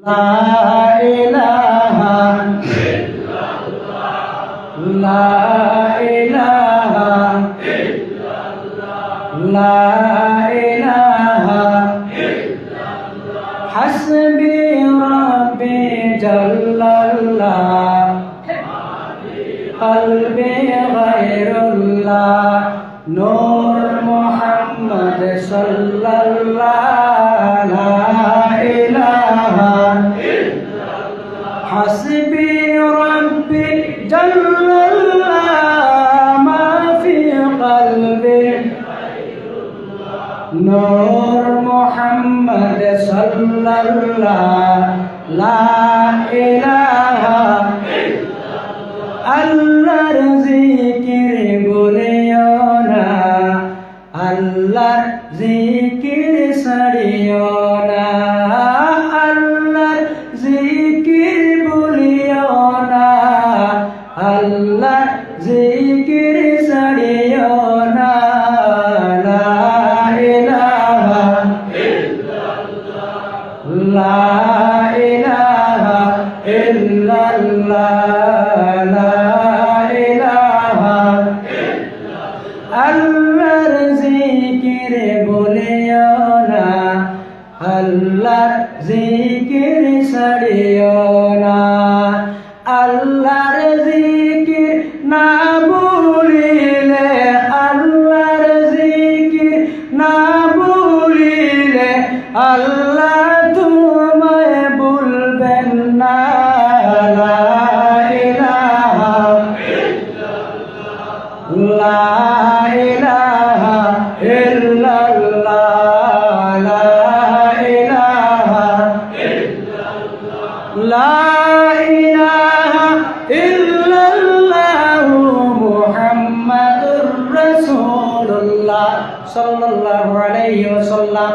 লা ইলাহা লা ইলাহা লা ইলাহা হাসবি রাব্বি জাল্লাল্লাহ কলবে গায়রুল্লাহ নূর মুহাম্মদ সাল্লাল্লাহ লা ইলাহা হাসবি রাব্বি জাল্লাল্লাহ মা ফি কলবি নূর মুহাম্মদ সাল্লাল্লাহ লা ইলাহা আল্লাহর জিকির বলিও না আল্লাহর জিকির ছাড়িও না আল্লাহর জিকির বলিও না আল্লাহর জিকির ছাড়িও না লা ইলাহা লা ইলাহা ইল্লাল্লাহ আল্লাহর জিকির বলিও না আল্লাহর জিকির ছাড়িও না আল্লাহর জিকির না ভুলিলে আল্লাহর জিকির না ভুলিলে আল্লাহ তোমায় ভুলবেন না লা ইলাহা লা ইলাহা ইল্লাল্লাহ লা ইলাহা লা ইলাহা ইল্লাল্লাহ মুহাম্মাদুর রাসূলুল্লাহ সাল্লাল্লাহু আলাইহি ওয়াসাল্লাম।